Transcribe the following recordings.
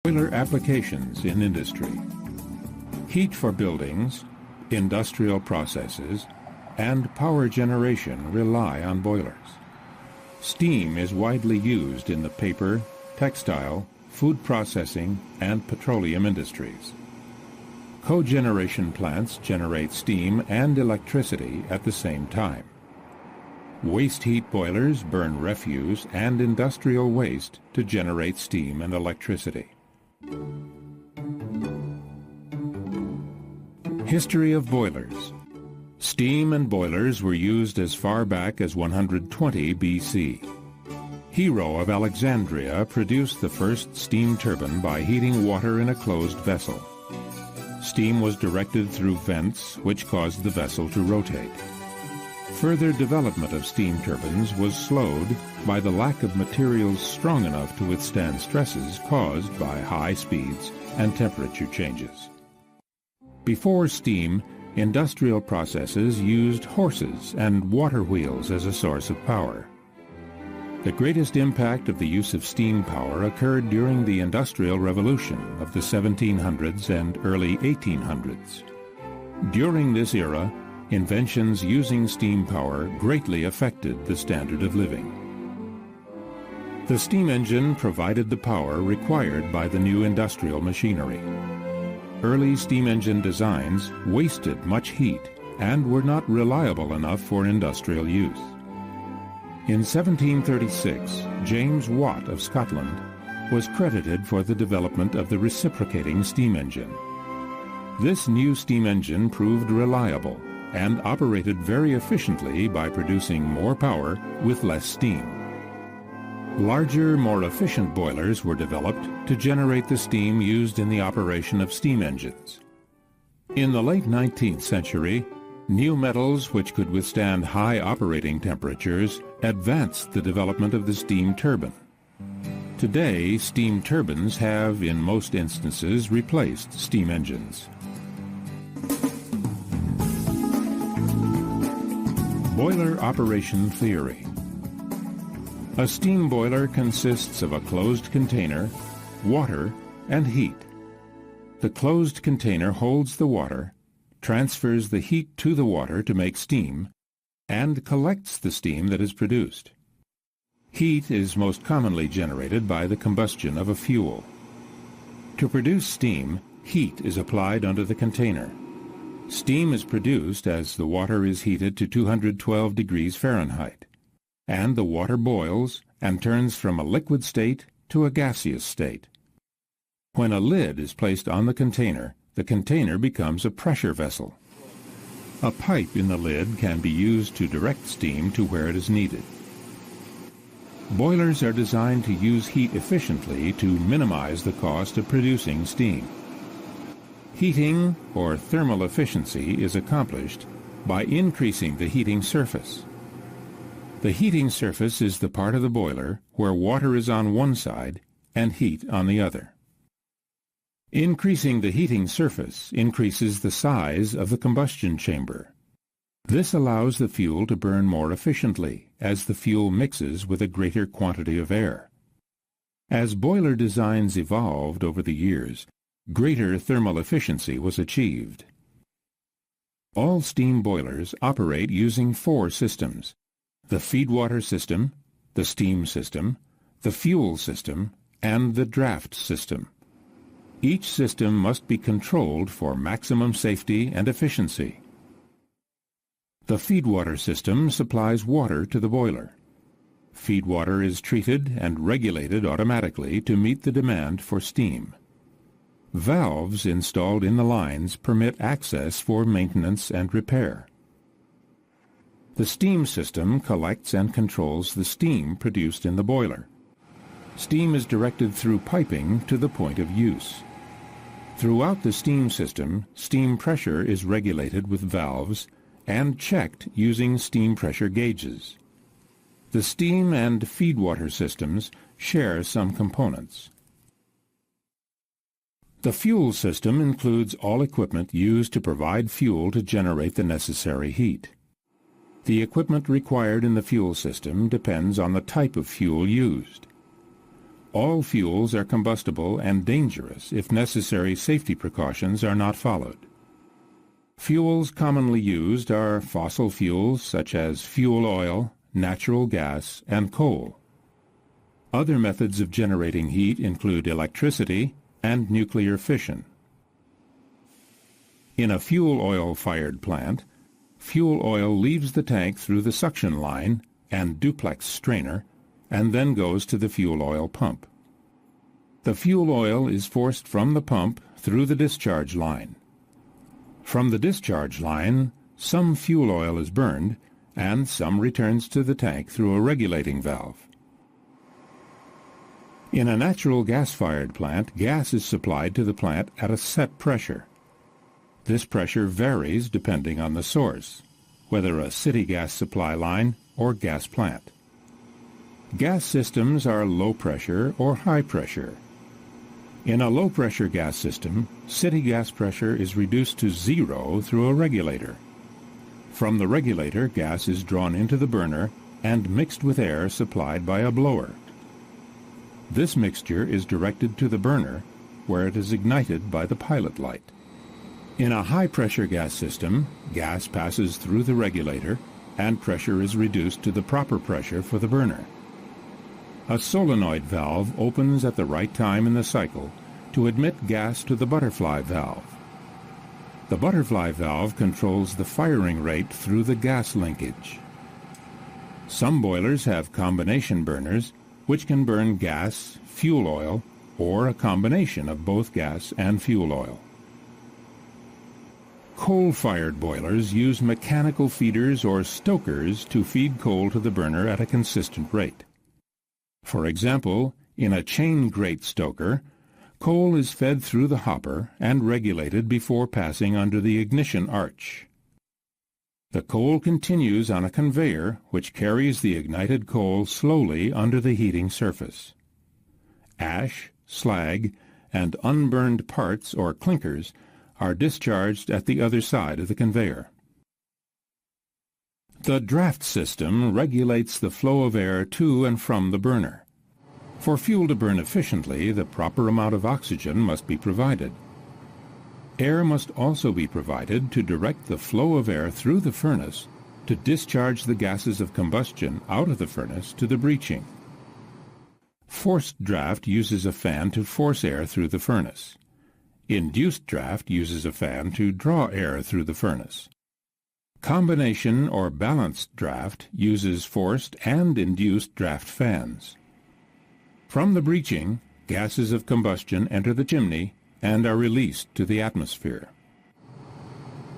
Boiler applications in industry. Heat for buildings, industrial processes, and power generation rely on boilers. Steam is widely used in the paper, textile, food processing, and petroleum industries. Cogeneration plants generate steam and electricity at the same time. Waste heat boilers burn refuse and industrial waste to generate steam and electricity. History of boilers. Steam and boilers were used as far back as 120 BC. Hero of Alexandria produced the first steam turbine by heating water in a closed vessel. Steam was directed through vents, which caused the vessel to rotate. Further development of steam turbines was slowed by the lack of materials strong enough to withstand stresses caused by high speeds and temperature changes. Before steam, industrial processes used horses and water wheels as a source of power. The greatest impact of the use of steam power occurred during the Industrial Revolution of the 1700s and early 1800s. During this era, inventions using steam power greatly affected the standard of living. The steam engine provided the power required by the new industrial machinery. Early steam engine designs wasted much heat and were not reliable enough for industrial use. In 1736, James Watt of Scotland was credited for the development of the reciprocating steam engine. This new steam engine proved reliable and operated very efficiently by producing more power with less steam. Larger, more efficient boilers were developed to generate the steam used in the operation of steam engines. In the late 19th century, new metals which could withstand high operating temperatures advanced the development of the steam turbine. Today, steam turbines have, in most instances, replaced steam engines. Boiler operation theory. A steam boiler consists of a closed container, water, and heat. The closed container holds the water, transfers the heat to the water to make steam, and collects the steam that is produced. Heat is most commonly generated by the combustion of a fuel. To produce steam, heat is applied under the container. Steam is produced as the water is heated to 212 degrees Fahrenheit, and the water boils and turns from a liquid state to a gaseous state. When a lid is placed on the container becomes a pressure vessel. A pipe in the lid can be used to direct steam to where it is needed. Boilers are designed to use heat efficiently to minimize the cost of producing steam. Heating, or thermal efficiency, is accomplished by increasing the heating surface. The heating surface is the part of the boiler where water is on one side and heat on the other. Increasing the heating surface increases the size of the combustion chamber. This allows the fuel to burn more efficiently as the fuel mixes with a greater quantity of air. As boiler designs evolved over the years, greater thermal efficiency was achieved. All steam boilers operate using 4 systems: the feedwater system, the steam system, the fuel system, and the draft system. Each system must be controlled for maximum safety and efficiency. The feedwater system supplies water to the boiler. Feedwater is treated and regulated automatically to meet the demand for steam. Valves installed in the lines permit access for maintenance and repair. The steam system collects and controls the steam produced in the boiler. Steam is directed through piping to the point of use. Throughout the steam system, steam pressure is regulated with valves and checked using steam pressure gauges. The steam and feedwater systems share some components. The fuel system includes all equipment used to provide fuel to generate the necessary heat. The equipment required in the fuel system depends on the type of fuel used. All fuels are combustible and dangerous if necessary safety precautions are not followed. Fuels commonly used are fossil fuels such as fuel oil, natural gas, and coal. Other methods of generating heat include electricity and nuclear fission. In a fuel oil-fired plant, fuel oil leaves the tank through the suction line and duplex strainer and then goes to the fuel oil pump. The fuel oil is forced from the pump through the discharge line. From the discharge line, some fuel oil is burned and some returns to the tank through a regulating valve. In a natural gas-fired plant, gas is supplied to the plant at a set pressure. This pressure varies depending on the source, whether a city gas supply line or gas plant. Gas systems are low pressure or high pressure. In a low-pressure gas system, city gas pressure is reduced to zero through a regulator. From the regulator, gas is drawn into the burner and mixed with air supplied by a blower. This mixture is directed to the burner, where it is ignited by the pilot light. In a high-pressure gas system, gas passes through the regulator and pressure is reduced to the proper pressure for the burner. A solenoid valve opens at the right time in the cycle to admit gas to the butterfly valve. The butterfly valve controls the firing rate through the gas linkage. Some boilers have combination burners, which can burn gas, fuel oil, or a combination of both gas and fuel oil. Coal-fired boilers use mechanical feeders or stokers to feed coal to the burner at a consistent rate. For example, in a chain grate stoker, coal is fed through the hopper and regulated before passing under the ignition arch. The coal continues on a conveyor which carries the ignited coal slowly under the heating surface. Ash, slag, and unburned parts or clinkers are discharged at the other side of the conveyor. The draft system regulates the flow of air to and from the burner. For fuel to burn efficiently, the proper amount of oxygen must be provided. Air must also be provided to direct the flow of air through the furnace to discharge the gases of combustion out of the furnace to the breeching. Forced draft uses a fan to force air through the furnace. Induced draft uses a fan to draw air through the furnace. Combination or balanced draft uses forced and induced draft fans. From the breeching, gases of combustion enter the chimney and are released to the atmosphere.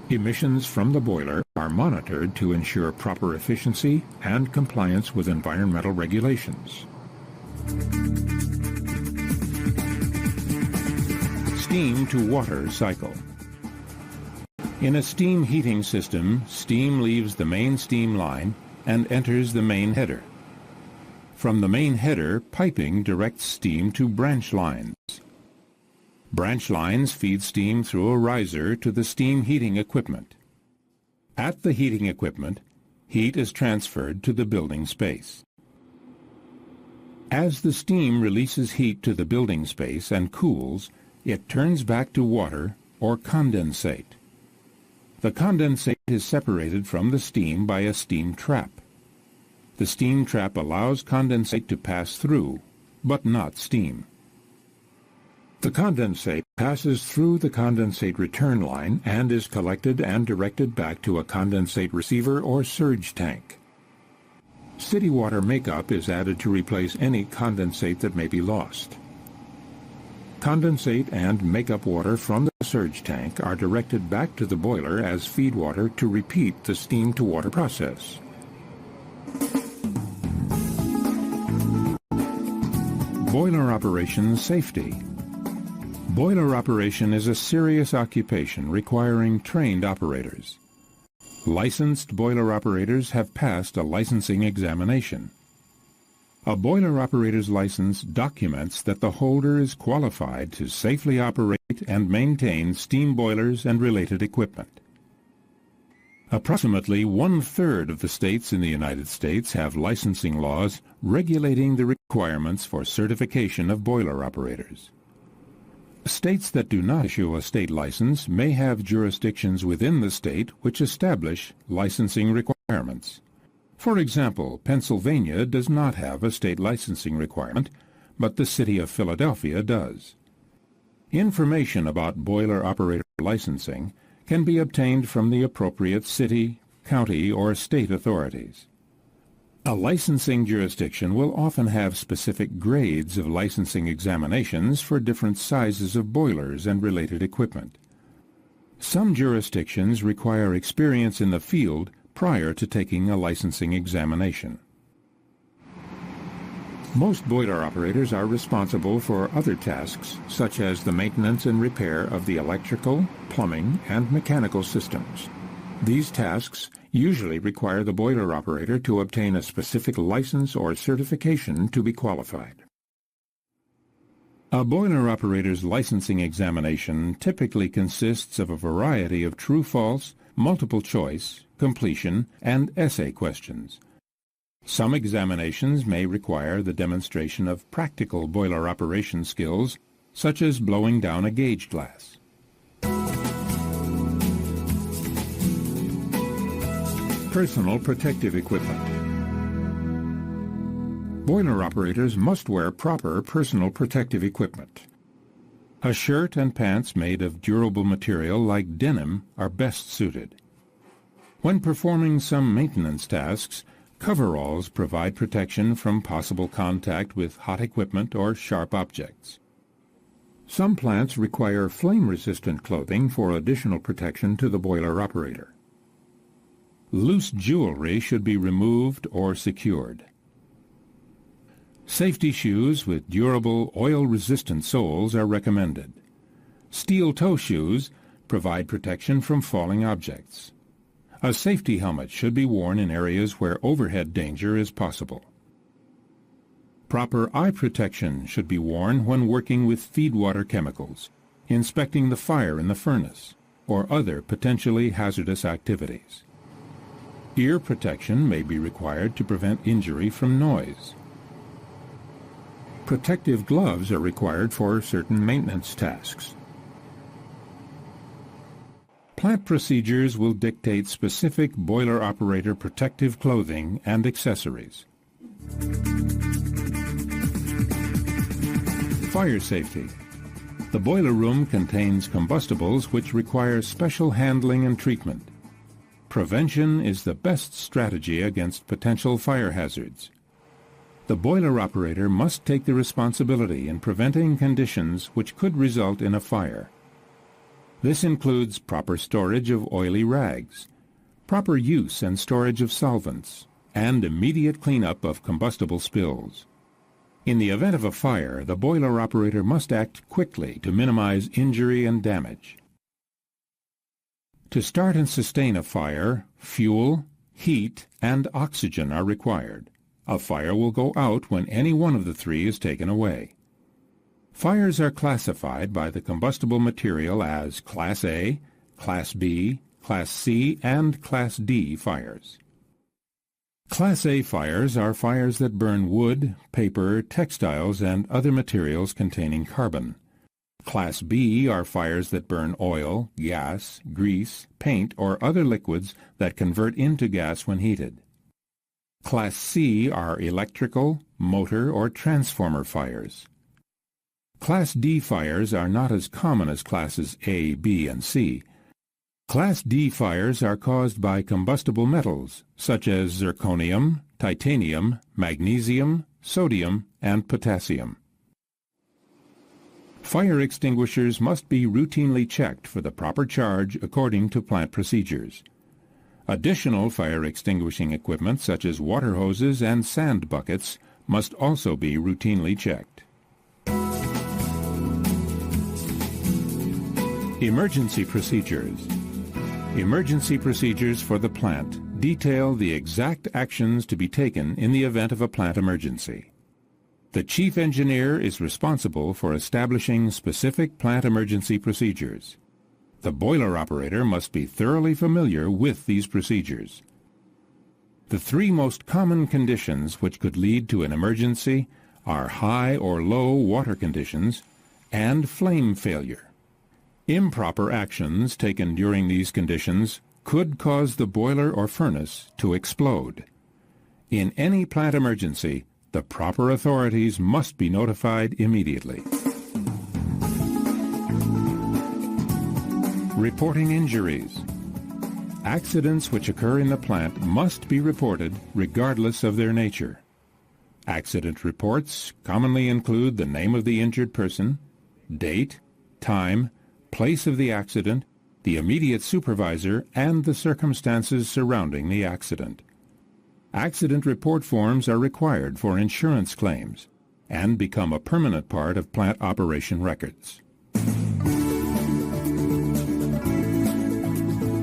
Emissions from the boiler are monitored to ensure proper efficiency and compliance with environmental regulations. Steam-to-water cycle. In a steam heating system, steam leaves the main steam line and enters the main header. From the main header, piping directs steam to branch lines. Branch lines feed steam through a riser to the steam heating equipment. At the heating equipment, heat is transferred to the building space. As the steam releases heat to the building space and cools, it turns back to water or condensate. The condensate is separated from the steam by a steam trap. The steam trap allows condensate to pass through, but not steam. The condensate passes through the condensate return line and is collected and directed back to a condensate receiver or surge tank. City water makeup is added to replace any condensate that may be lost. Condensate and makeup water from the surge tank are directed back to the boiler as feed water to repeat the steam-to-water process. Boiler operation safety. Boiler operation is a serious occupation requiring trained operators. Licensed boiler operators have passed a licensing examination. A boiler operator's license documents that the holder is qualified to safely operate and maintain steam boilers and related equipment. Approximately one-third of the states in the United States have licensing laws regulating the requirements for certification of boiler operators. States that do not issue a state license may have jurisdictions within the state which establish licensing requirements. For example, Pennsylvania does not have a state licensing requirement, but the city of Philadelphia does. Information about boiler operator licensing can be obtained from the appropriate city, county, or state authorities. A licensing jurisdiction will often have specific grades of licensing examinations for different sizes of boilers and related equipment. Some jurisdictions require experience in the field prior to taking a licensing examination. Most boiler operators are responsible for other tasks, such as the maintenance and repair of the electrical, plumbing, and mechanical systems. These tasks usually require the boiler operator to obtain a specific license or certification to be qualified. A boiler operator's licensing examination typically consists of a variety of true-false, multiple choice, completion, and essay questions. Some examinations may require the demonstration of practical boiler operation skills, such as blowing down a gauge glass. Personal protective equipment. Boiler operators must wear proper personal protective equipment. A shirt and pants made of durable material like denim are best suited. When performing some maintenance tasks, coveralls provide protection from possible contact with hot equipment or sharp objects. Some plants require flame-resistant clothing for additional protection to the boiler operator. Loose jewelry should be removed or secured. Safety shoes with durable, oil-resistant soles are recommended. Steel toe shoes provide protection from falling objects. A safety helmet should be worn in areas where overhead danger is possible. Proper eye protection should be worn when working with feedwater chemicals, inspecting the fire in the furnace, or other potentially hazardous activities. Ear protection may be required to prevent injury from noise. Protective gloves are required for certain maintenance tasks. Plant procedures will dictate specific boiler operator protective clothing and accessories. Fire safety. The boiler room contains combustibles which require special handling and treatment. Prevention is the best strategy against potential fire hazards. The boiler operator must take the responsibility in preventing conditions which could result in a fire. This includes proper storage of oily rags, proper use and storage of solvents, and immediate cleanup of combustible spills. In the event of a fire, the boiler operator must act quickly to minimize injury and damage. To start and sustain a fire, fuel, heat, and oxygen are required. A fire will go out when any one of the three is taken away. Fires are classified by the combustible material as Class A, Class B, Class C, and Class D fires. Class A fires are fires that burn wood, paper, textiles, and other materials containing carbon. Class B are fires that burn oil, gas, grease, paint, or other liquids that convert into gas when heated. Class C are electrical, motor, or transformer fires. Class D fires are not as common as Classes A, B, and C. Class D fires are caused by combustible metals, such as zirconium, titanium, magnesium, sodium, and potassium. Fire extinguishers must be routinely checked for the proper charge according to plant procedures. Additional fire extinguishing equipment, such as water hoses and sand buckets, must also be routinely checked. Emergency procedures. Emergency procedures for the plant detail the exact actions to be taken in the event of a plant emergency. The chief engineer is responsible for establishing specific plant emergency procedures. The boiler operator must be thoroughly familiar with these procedures. The three most common conditions which could lead to an emergency are high or low water conditions and flame failure. Improper actions taken during these conditions could cause the boiler or furnace to explode. In any plant emergency, the proper authorities must be notified immediately. Reporting injuries. Accidents which occur in the plant must be reported regardless of their nature. Accident reports commonly include the name of the injured person, date, time, place of the accident, the immediate supervisor, and the circumstances surrounding the accident. Accident report forms are required for insurance claims and become a permanent part of plant operation records.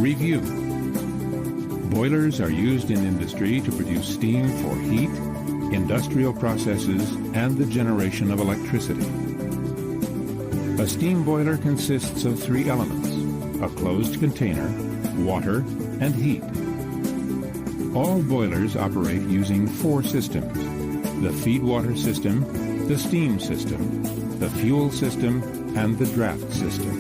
Review. Boilers are used in industry to produce steam for heat, industrial processes, and the generation of electricity. A steam boiler consists of three elements: a closed container, water, and heat. All boilers operate using four systems: the feed water system, the steam system, the fuel system, and the draft system.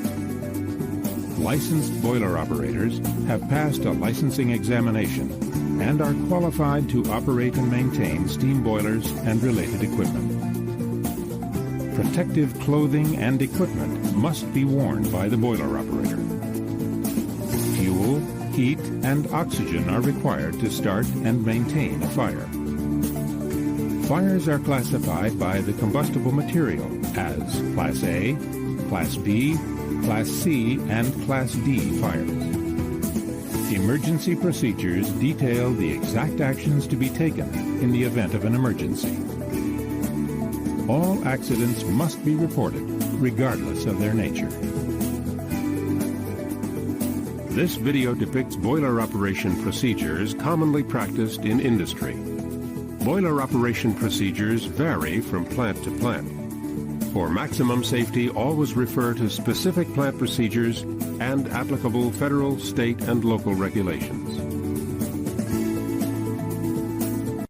Licensed boiler operators have passed a licensing examination and are qualified to operate and maintain steam boilers and related equipment. Protective clothing and equipment must be worn by the boiler operator. Fuel, heat, and oxygen are required to start and maintain a fire. Fires are classified by the combustible material as Class A, Class B, Class C, and Class D fires. Emergency procedures detail the exact actions to be taken in the event of an emergency. All accidents must be reported, regardless of their nature. This video depicts boiler operation procedures commonly practiced in industry. Boiler operation procedures vary from plant to plant. For maximum safety, always refer to specific plant procedures and applicable federal, state, and local regulations.